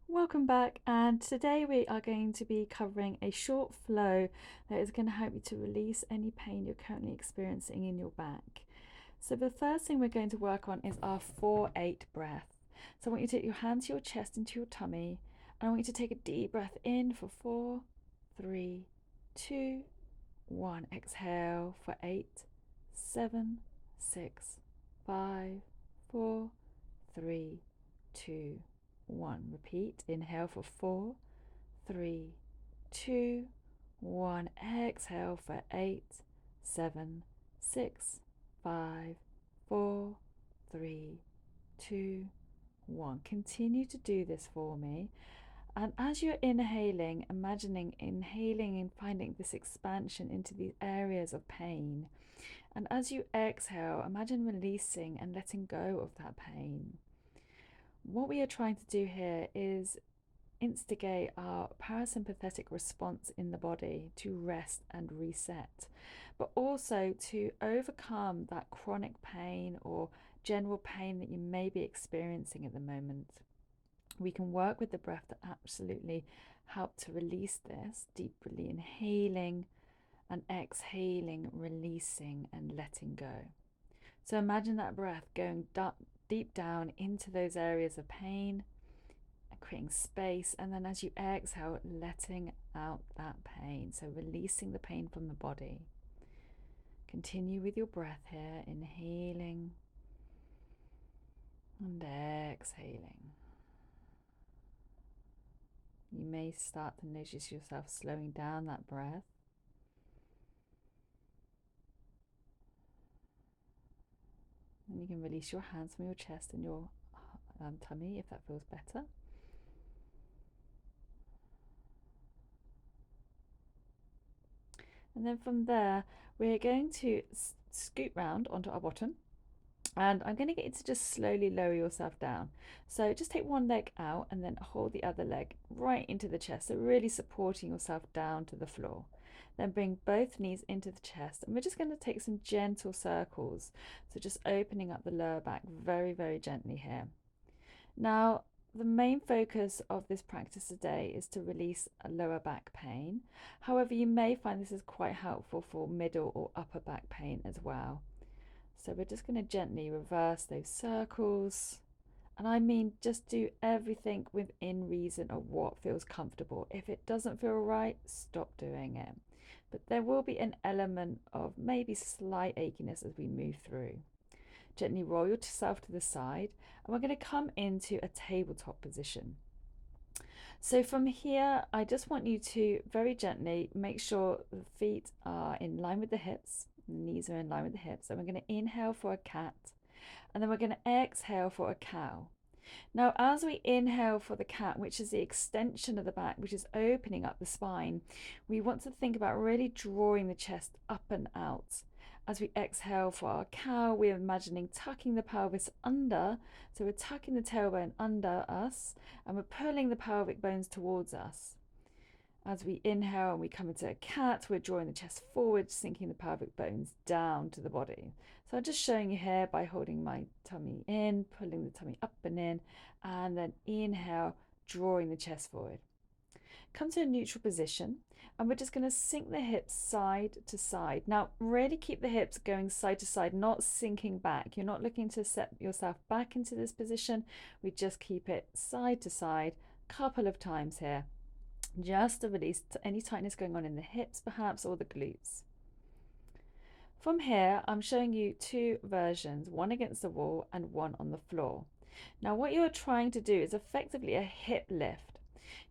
Welcome back, and today we are going to be covering a short flow that is going to help you to release any pain you're currently experiencing in your back. So the first thing we're going to work on is our 4-8 breath. So I want you to take your hands to your chest into your tummy, and I want you to take a deep breath in for 4, 3, 2, 1. Exhale for 8, 7, 6, 5, 4, 3, 2, 1. Repeat. Inhale for 4, 3, 2, 1. Exhale for 8, 7, 6, 5, 4, 3, 2, 1. Continue to do this for me. And as you're inhaling, inhaling and finding this expansion into these areas of pain. And as you exhale, imagine releasing and letting go of that pain. What we are trying to do here is instigate our parasympathetic response in the body to rest and reset, but also to overcome that chronic pain or general pain that you may be experiencing at the moment. We can work with the breath to absolutely help to release this, deeply inhaling and exhaling, releasing and letting go. So imagine that breath going deep down into those areas of pain, creating space, and then as you exhale, letting out that pain. So releasing the pain from the body. Continue with your breath here, inhaling and exhaling. You may start to notice yourself slowing down that breath. And you can release your hands from your chest and your tummy if that feels better. And then from there, we're going to scoot round onto our bottom. And I'm going to get you to just slowly lower yourself down. So just take one leg out and then hold the other leg right into the chest. So really supporting yourself down to the floor. Then bring both knees into the chest. And we're just going to take some gentle circles. So just opening up the lower back very, very gently here. Now, the main focus of this practice today is to release a lower back pain. However, you may find this is quite helpful for middle or upper back pain as well. So we're just going to gently reverse those circles. And I mean, just do everything within reason of what feels comfortable. If it doesn't feel right, stop doing it. But there will be an element of maybe slight achiness as we move through. Gently roll yourself to the side, and we're going to come into a tabletop position. So from here, I just want you to very gently make sure the feet are in line with the hips, the knees are in line with the hips, and we're going to inhale for a cat, and then we're going to exhale for a cow. Now, as we inhale for the cat, which is the extension of the back, which is opening up the spine, we want to think about really drawing the chest up and out. As we exhale for our cow, we're imagining tucking the pelvis under. So we're tucking the tailbone under us and we're pulling the pelvic bones towards us. As we inhale and we come into a cat, we're drawing the chest forward, sinking the pelvic bones down to the body. So I'm just showing you here by holding my tummy in, pulling the tummy up and then inhale, drawing the chest forward. Come to a neutral position and we're just going to sink the hips side to side. Now really keep the hips going side to side, not sinking back. You're not looking to set yourself back into this position. We just keep it side to side a couple of times here, just to release any tightness going on in the hips perhaps or the glutes. From here, I'm showing you two versions, one against the wall and one on the floor. Now what you are trying to do is effectively a hip lift.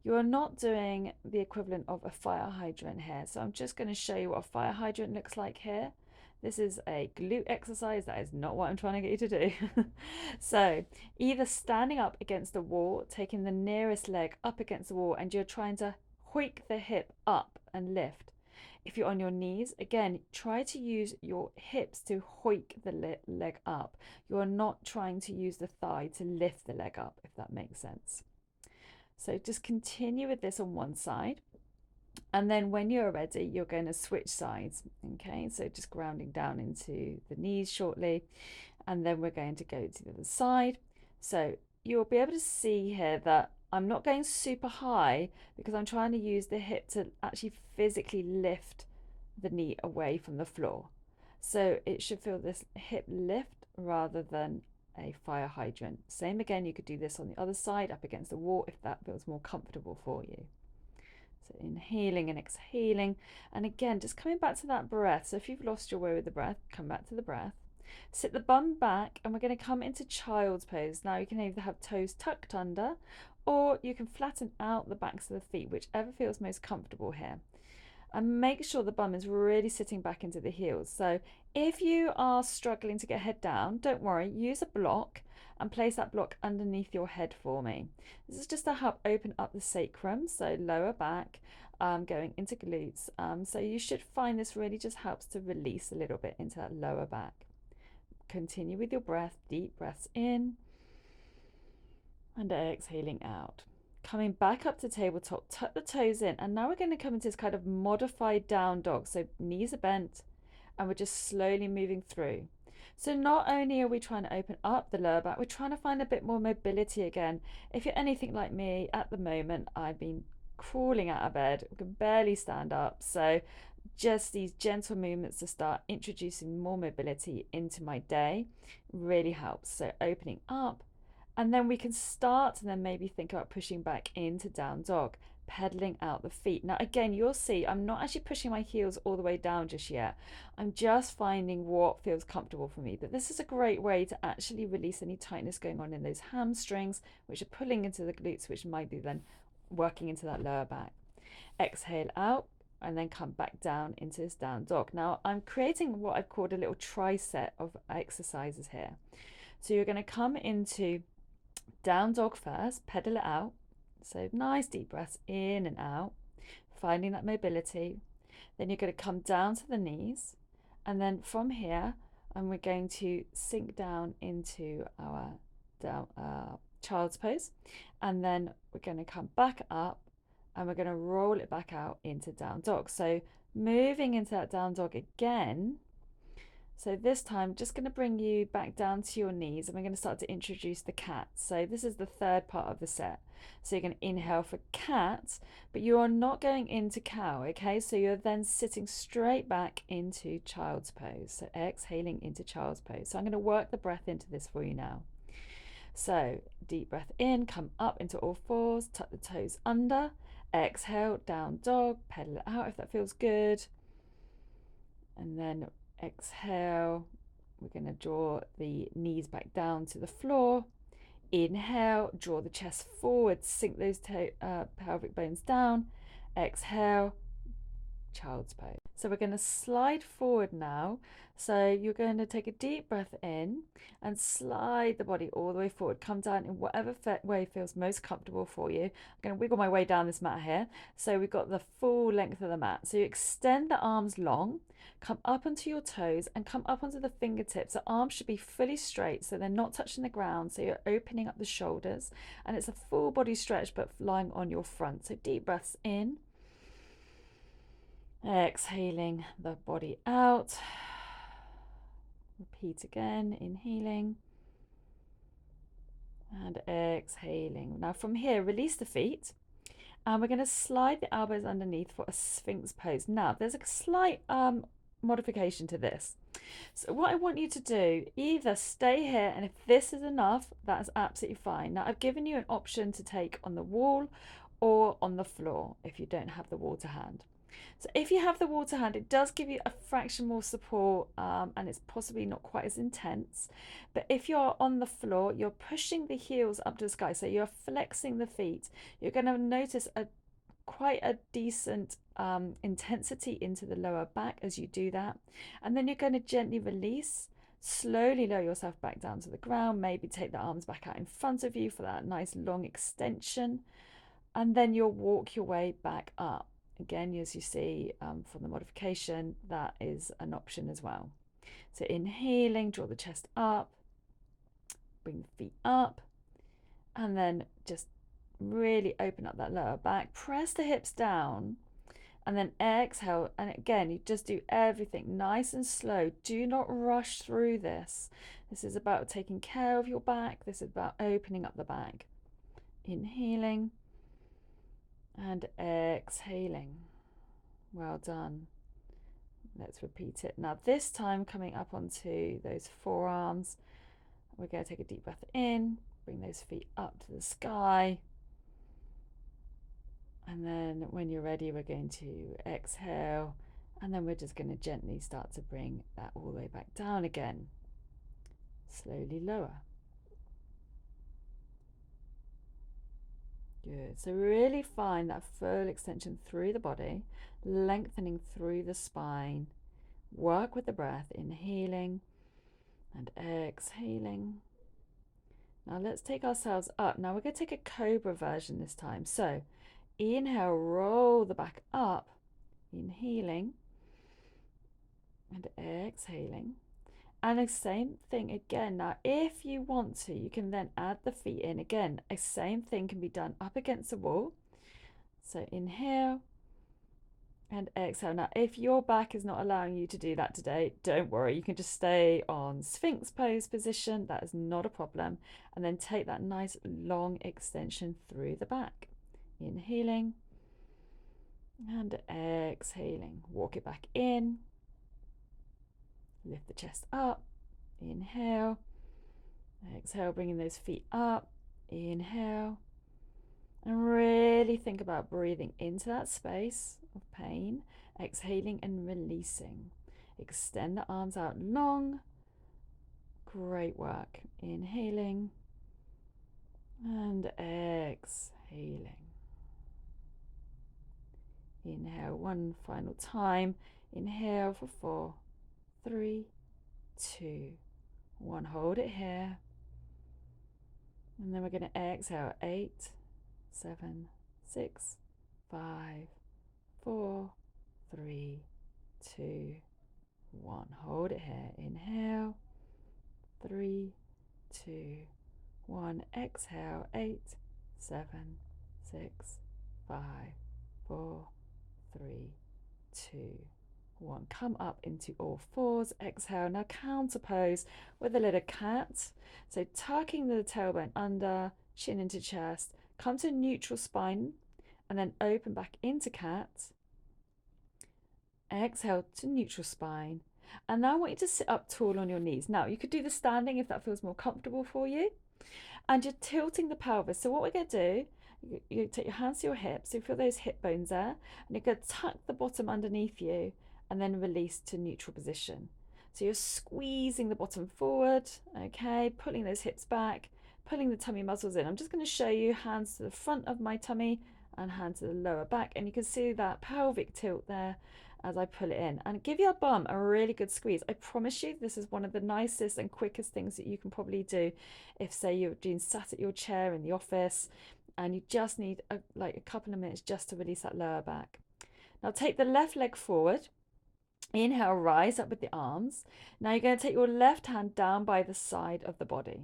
You are not doing the equivalent of a fire hydrant here. So I'm just going to show you what a fire hydrant looks like here. This is a glute exercise. That is not what I'm trying to get you to do. So either standing up against the wall, taking the nearest leg up against the wall, and you're trying to hoik the hip up and lift. If you're on your knees, again, try to use your hips to hoik the leg up. You're not trying to use the thigh to lift the leg up, if that makes sense. So just continue with this on one side. And then when you're ready, you're going to switch sides. Okay, so just grounding down into the knees shortly. And then we're going to go to the other side. So you'll be able to see here that I'm not going super high because I'm trying to use the hip to actually physically lift the knee away from the floor. So it should feel this hip lift rather than a fire hydrant. Same again, you could do this on the other side up against the wall if that feels more comfortable for you. So inhaling and exhaling. And again, just coming back to that breath. So if you've lost your way with the breath, come back to the breath. Sit the bum back and we're going to come into child's pose. Now you can either have toes tucked under or you can flatten out the backs of the feet, whichever feels most comfortable here. And make sure the bum is really sitting back into the heels. So if you are struggling to get head down, don't worry, use a block and place that block underneath your head for me. This is just to help open up the sacrum, so lower back, going into glutes. So you should find this really just helps to release a little bit into that lower back. Continue with your breath, deep breaths in and exhaling out. Coming back up to tabletop, tuck the toes in, and now we're going to come into this kind of modified down dog. So knees are bent and we're just slowly moving through. So not only are we trying to open up the lower back, we're trying to find a bit more mobility again. If you're anything like me at the moment, I've been crawling out of bed, I can barely stand up. So just these gentle movements to start introducing more mobility into my day really helps. So opening up, and then we can start and then maybe think about pushing back into down dog, pedaling out the feet. Now again, you'll see I'm not actually pushing my heels all the way down just yet. I'm just finding what feels comfortable for me. But this is a great way to actually release any tightness going on in those hamstrings, which are pulling into the glutes, which might be then working into that lower back. Exhale out and then come back down into this down dog. Now I'm creating what I've called a little tricep of exercises here. So you're going to come into down dog first, pedal it out. So nice deep breaths in and out, finding that mobility. Then you're going to come down to the knees. And then from here, and we're going to sink down into our child's pose. And then we're going to come back up and we're going to roll it back out into down dog. So moving into that down dog again. So this time, just going to bring you back down to your knees and we're going to start to introduce the cat. So this is the third part of the set. So you're going to inhale for cat, but you are not going into cow, okay? So you're then sitting straight back into child's pose. So exhaling into child's pose. So I'm going to work the breath into this for you now. So deep breath in, come up into all fours, tuck the toes under, exhale, down dog, pedal it out if that feels good. And then exhale, we're going to draw the knees back down to the floor. Inhale, draw the chest forward, sink those pelvic bones down. Exhale, child's pose. So we're going to slide forward now. So you're going to take a deep breath in and slide the body all the way forward. Come down in whatever way feels most comfortable for you. I'm going to wiggle my way down this mat here. So we've got the full length of the mat. So you extend the arms long, come up onto your toes and come up onto the fingertips. The arms should be fully straight so they're not touching the ground. So you're opening up the shoulders and it's a full body stretch but lying on your front. So deep breaths in. Exhaling the body out. Repeat again, inhaling and exhaling. Now from here, release the feet and we're going to slide the elbows underneath for a Sphinx pose. Now there's a slight modification to this. So what I want you to do, either stay here and if this is enough, that's absolutely fine. Now I've given you an option to take on the wall or on the floor if you don't have the wall to hand. So if you have the wall to hand, it does give you a fraction more support and it's possibly not quite as intense. But if you're on the floor, you're pushing the heels up to the sky. So you're flexing the feet. You're going to notice quite a decent intensity into the lower back as you do that. And then you're going to gently release, slowly lower yourself back down to the ground. Maybe take the arms back out in front of you for that nice long extension. And then you'll walk your way back up. Again, as you see from the modification, that is an option as well. So inhaling, draw the chest up, bring the feet up, and then just really open up that lower back. Press the hips down, and then exhale. And again, you just do everything nice and slow. Do not rush through this. This is about taking care of your back. This is about opening up the back. Inhaling and exhaling. Well done. Let's repeat it. Now this time coming up onto those forearms, we're going to take a deep breath in, bring those feet up to the sky. And then when you're ready, we're going to exhale. And then we're just going to gently start to bring that all the way back down again. Slowly lower. Good. So really find that full extension through the body, lengthening through the spine. Work with the breath, inhaling and exhaling. Now let's take ourselves up. Now we're going to take a cobra version this time. So inhale, roll the back up, inhaling and exhaling. And the same thing again. Now, if you want to, you can then add the feet in again. The same thing can be done up against the wall. So inhale and exhale. Now, if your back is not allowing you to do that today, don't worry. You can just stay on Sphinx pose position. That is not a problem. And then take that nice long extension through the back. Inhaling and exhaling. Walk it back in. Lift the chest up. Inhale. Exhale, bringing those feet up. Inhale. And really think about breathing into that space of pain. Exhaling and releasing. Extend the arms out long. Great work. Inhaling and exhaling. Inhale one final time. Inhale for 4, 3, 2, 1. Hold it here. And then we're going to exhale. 8, 7, 6, 5, 4, 3, 2, 1. Hold it here. Inhale. 3, 2, 1. Exhale. 8, 7, 6, 5, 4, 3, 2, 1. Come up into all fours. Exhale. Now counter pose with a little cat. So tucking the tailbone under, chin into chest. Come to neutral spine and then open back into cat. Exhale to neutral spine. And now I want you to sit up tall on your knees. Now you could do the standing if that feels more comfortable for you. And you're tilting the pelvis. So what we're going to do, you take your hands to your hips. So you feel those hip bones there. And you're going to tuck the bottom underneath you and then release to neutral position. So you're squeezing the bottom forward, okay, pulling those hips back, pulling the tummy muscles in. I'm just going to show you hands to the front of my tummy and hand to the lower back. And you can see that pelvic tilt there as I pull it in. And give your bum a really good squeeze. I promise you this is one of the nicest and quickest things that you can probably do if, say, you're doing sat at your chair in the office and you just need a couple of minutes just to release that lower back. Now take the left leg forward. Inhale, rise up with the arms. Now you're going to take your left hand down by the side of the body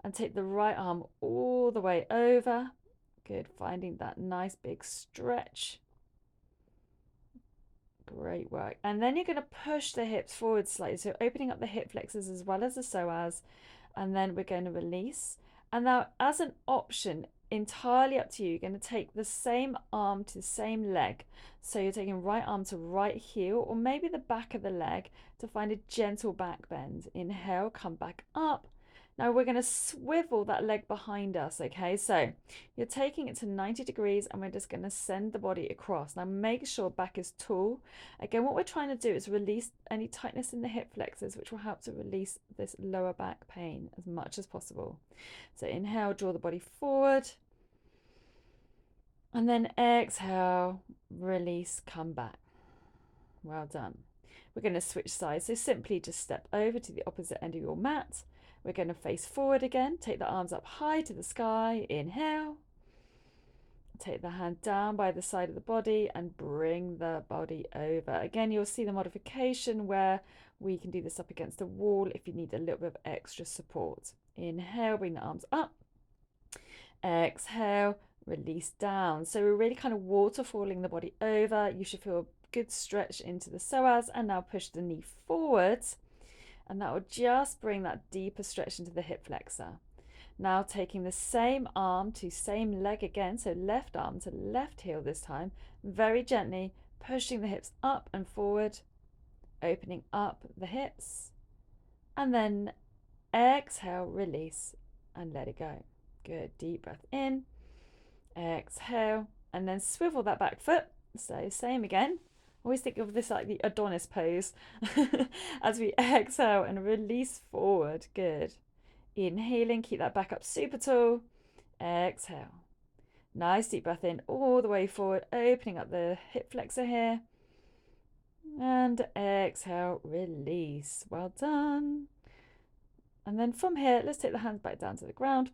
and take the right arm all the way over. Good, finding that nice big stretch. Great work. And then you're going to push the hips forward slightly. So opening up the hip flexors as well as the psoas. And then we're going to release. And now as an option, entirely up to you, you're going to take the same arm to the same leg. So you're taking right arm to right heel or maybe the back of the leg to find a gentle back bend. Inhale, come back up. Now we're going to swivel that leg behind us, okay? So you're taking it to 90 degrees and we're just going to send the body across. Now make sure back is tall. Again, what we're trying to do is release any tightness in the hip flexors, which will help to release this lower back pain as much as possible. So inhale, draw the body forward. And then exhale, release, come back. Well done. We're going to switch sides. So simply just step over to the opposite end of your mat. We're going to face forward again. Take the arms up high to the sky. Inhale. Take the hand down by the side of the body and bring the body over. Again, you'll see the modification where we can do this up against the wall if you need a little bit of extra support. Inhale, bring the arms up. Exhale, release down. So we're really kind of waterfalling the body over. You should feel a good stretch into the psoas and now push the knee forward. And that will just bring that deeper stretch into the hip flexor. Now taking the same arm to same leg again, so left arm to left heel this time, very gently pushing the hips up and forward, opening up the hips, and then exhale, release, and let it go. Good, deep breath in, exhale, and then swivel that back foot. So same again. Always think of this like the Adonis pose as we exhale and release forward. Good. Inhaling, keep that back up super tall. Exhale. Nice deep breath in all the way forward, opening up the hip flexor here. And exhale, release. Well done. And then from here, let's take the hands back down to the ground,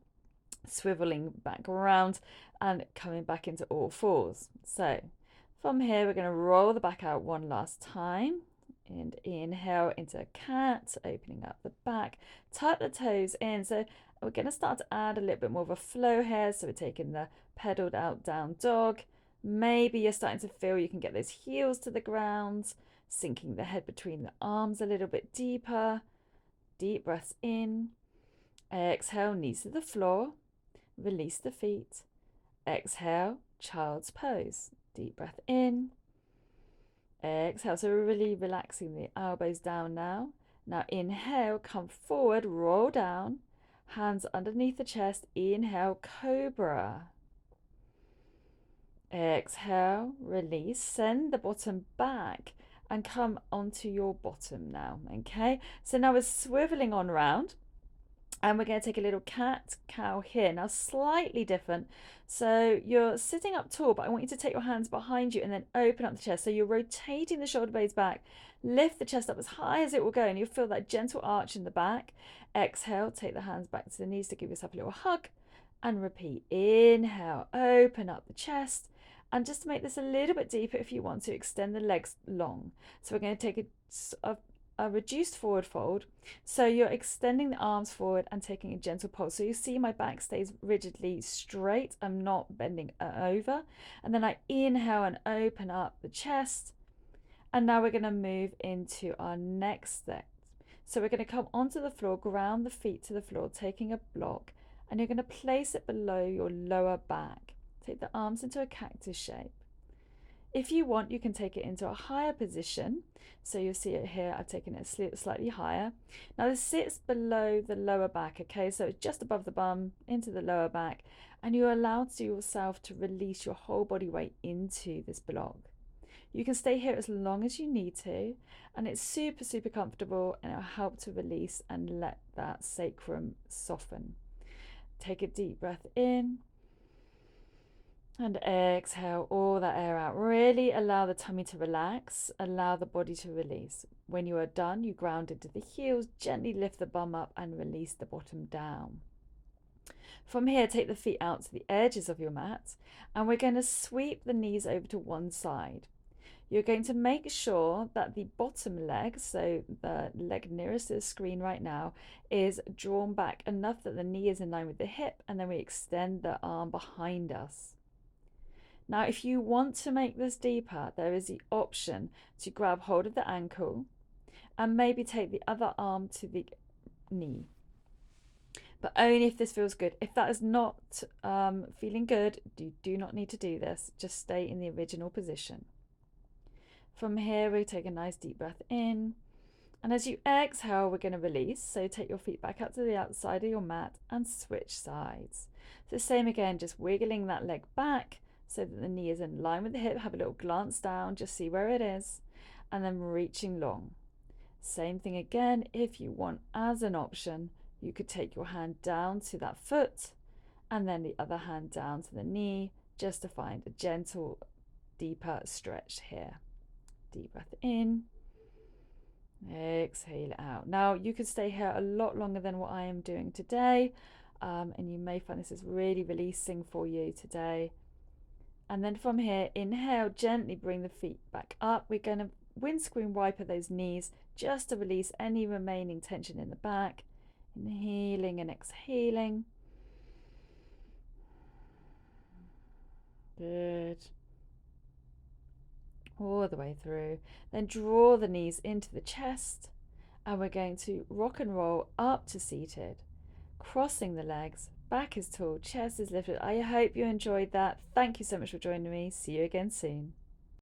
swiveling back around and coming back into all fours. So from here, we're going to roll the back out one last time. And inhale into a cat, opening up the back, tuck the toes in. So we're going to start to add a little bit more of a flow here. So we're taking the pedaled out down dog. Maybe you're starting to feel you can get those heels to the ground, sinking the head between the arms a little bit deeper. Deep breaths in. Exhale, knees to the floor. Release the feet. Exhale, child's pose. Deep breath in. Exhale, so we're really relaxing the elbows down now. Now inhale, come forward, roll down, hands underneath the chest. Inhale, cobra. Exhale, release, send the bottom back and come onto your bottom now. Okay, so now we're swiveling on round. And we're going to take a little cat cow here. Now slightly different. So you're sitting up tall, but I want you to take your hands behind you and then open up the chest. So you're rotating the shoulder blades back. Lift the chest up as high as it will go, and you'll feel that gentle arch in the back. Exhale, take the hands back to the knees to give yourself a little hug. And repeat. Inhale, open up the chest. And just to make this a little bit deeper, if you want to, extend the legs long. So we're going to take a reduced forward fold. So you're extending the arms forward and taking a gentle pulse. So you see my back stays rigidly straight. I'm not bending over. And then I inhale and open up the chest. And now we're going to move into our next step. So we're going to come onto the floor, ground the feet to the floor, taking a block. And you're going to place it below your lower back. Take the arms into a cactus shape. If you want, you can take it into a higher position. So you'll see it here, I've taken it slightly higher. Now this sits below the lower back, okay? So it's just above the bum, into the lower back. And you're allowed to yourself to release your whole body weight into this block. You can stay here as long as you need to. And it's super, super comfortable, and it'll help to release and let that sacrum soften. Take a deep breath in. And exhale all that air out. Really allow the tummy to relax. Allow the body to release. When you are done, you ground into the heels. Gently lift the bum up and release the bottom down. From here, take the feet out to the edges of your mat. And we're going to sweep the knees over to one side. You're going to make sure that the bottom leg, so the leg nearest to the screen right now, is drawn back enough that the knee is in line with the hip. And then we extend the arm behind us. Now, if you want to make this deeper, there is the option to grab hold of the ankle and maybe take the other arm to the knee. But only if this feels good. If that is not feeling good, you do not need to do this. Just stay in the original position. From here, we take a nice deep breath in. And as you exhale, we're going to release. So take your feet back up to the outside of your mat and switch sides. So same again, just wiggling that leg back, so that the knee is in line with the hip. Have a little glance down, just see where it is, and then reaching long. Same thing again, if you want as an option, you could take your hand down to that foot and then the other hand down to the knee, just to find a gentle, deeper stretch here. Deep breath in, exhale out. Now you could stay here a lot longer than what I am doing today, and you may find this is really releasing for you today. And then from here, inhale, gently bring the feet back up. We're going to windscreen wiper those knees just to release any remaining tension in the back. Inhaling and exhaling. Good. All the way through. Then draw the knees into the chest. And we're going to rock and roll up to seated. crossing the legs, back is tall, chest is lifted. I hope you enjoyed that. Thank you so much for joining me. See you again soon.